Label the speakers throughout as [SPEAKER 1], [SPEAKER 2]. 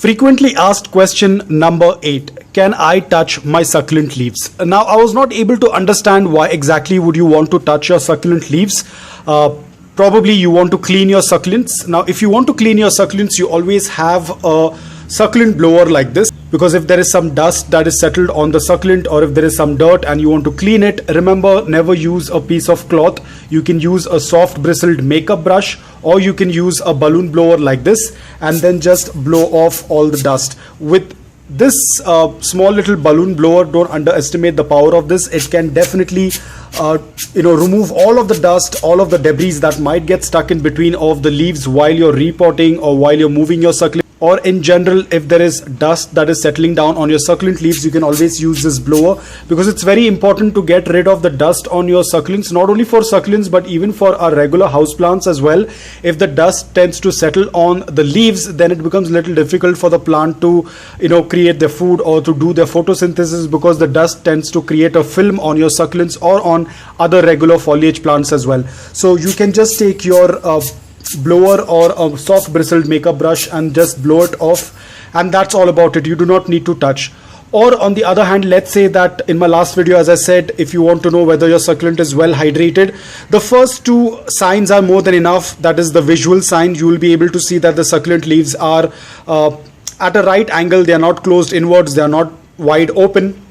[SPEAKER 1] Frequently asked question number 8. Can I touch my succulent leaves? Now, I was not able to understand why exactly would you want to touch your succulent leaves. Probably you want to clean your succulents. Now, if you want to clean your succulents, you always have a succulent blower like this, because if there is some dust that is settled on the succulent, or if there is some dirt and you want to clean it, remember, never use a piece of cloth. You can use a soft bristled makeup brush, or you can use a balloon blower like this and then just blow off all the dust. With this small little balloon blower, don't underestimate the power of this. It can definitely remove all of the dust, all of the debris that might get stuck in between of the leaves while you're repotting or while you're moving your succulent. Or in general, if there is dust that is settling down on your succulent leaves, you can always use this blower, because it's very important to get rid of the dust on your succulents, not only for succulents but even for our regular houseplants as well. If the dust tends to settle on the leaves, then it becomes a little difficult for the plant to create their food or to do their photosynthesis, because the dust tends to create a film on your succulents or on other regular foliage plants as well. So you can just take your blower or a soft bristled makeup brush and just blow it off, and that's all about it. You do not need to touch. Or on the other hand, let's say that in my last video, as I said, if you want to know whether your succulent is well hydrated, the first two signs are more than enough. That is the visual sign. You will be able to see that the succulent leaves are at a right angle. They are not closed inwards, they are not wide open.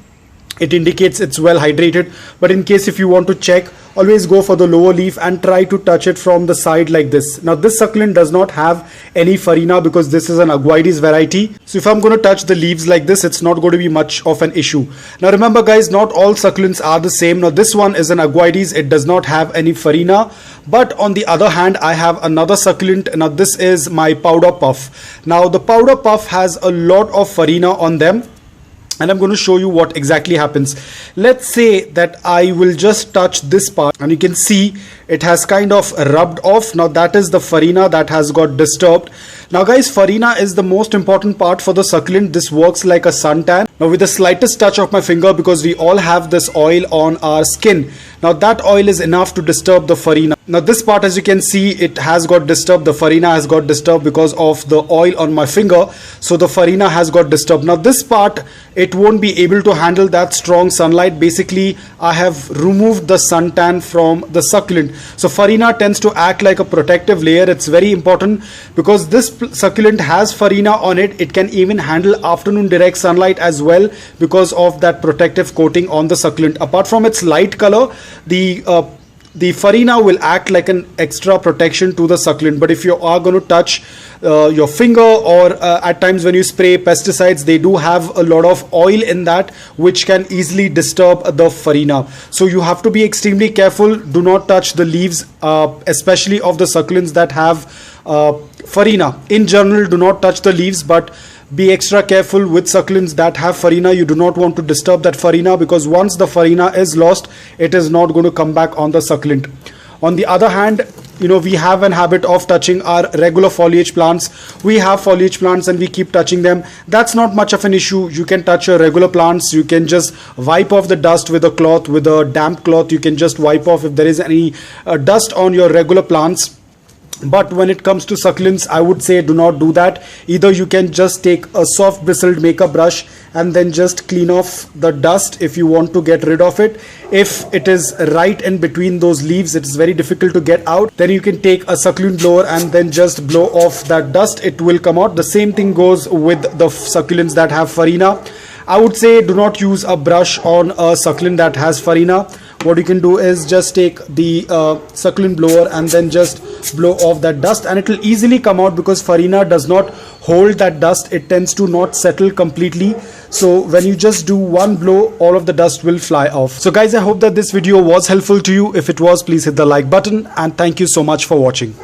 [SPEAKER 1] It indicates it's well hydrated. But in case if you want to check, always go for the lower leaf and try to touch it from the side like this. Now, this succulent does not have any farina because this is an aguides variety. So if I'm going to touch the leaves like this, it's not going to be much of an issue. Now remember guys, not all succulents are the same. Now this one is an aguides. It does not have any farina. But on the other hand, I have another succulent. Now this is my powder puff. Now the powder puff has a lot of farina on them, and I'm going to show you what exactly happens. Let's say that I will just touch this part, and you can see it has kind of rubbed off. Now that is the farina that has got disturbed. Now guys, farina is the most important part for the succulent. This works like a suntan. Now with the slightest touch of my finger, because we all have this oil on our skin, now that oil is enough to disturb the farina. Now this part, as you can see, it has got disturbed. The farina has got disturbed because of the oil on my finger. So the farina has got disturbed. Now this part, it won't be able to handle that strong sunlight. Basically, I have removed the suntan from the succulent. So farina tends to act like a protective layer. It's very important because this succulent has farina on it. It can even handle afternoon direct sunlight as well because of that protective coating on the succulent. Apart from its light color, the farina will act like an extra protection to the succulent. But if you are going to touch your finger, or at times when you spray pesticides, they do have a lot of oil in that, which can easily disturb the farina. So you have to be extremely careful. Do not touch the leaves, especially of the succulents that have farina. In general, do not touch the leaves, but be extra careful with succulents that have farina. You do not want to disturb that farina, because once the farina is lost, it is not going to come back on the succulent. On the other hand, we have an habit of touching our regular foliage plants. We have foliage plants and we keep touching them. That's not much of an issue. You can touch your regular plants. You can just wipe off the dust with a cloth, with a damp cloth. You can just wipe off if there is any dust on your regular plants. But when it comes to succulents, I would say do not do that. Either you can just take a soft bristled makeup brush and then just clean off the dust if you want to get rid of it. If it is right in between those leaves, it is very difficult to get out, then you can take a succulent blower and then just blow off that dust. It will come out. The same thing goes with the succulents that have farina. I would say do not use a brush on a succulent that has farina. What you can do is just take the succulent blower and then just blow off that dust, and it will easily come out because farina does not hold that dust. It tends to not settle completely. So when you just do one blow, all of the dust will fly off. So guys, I hope that this video was helpful to you. If it was, please hit the like button, and thank you so much for watching.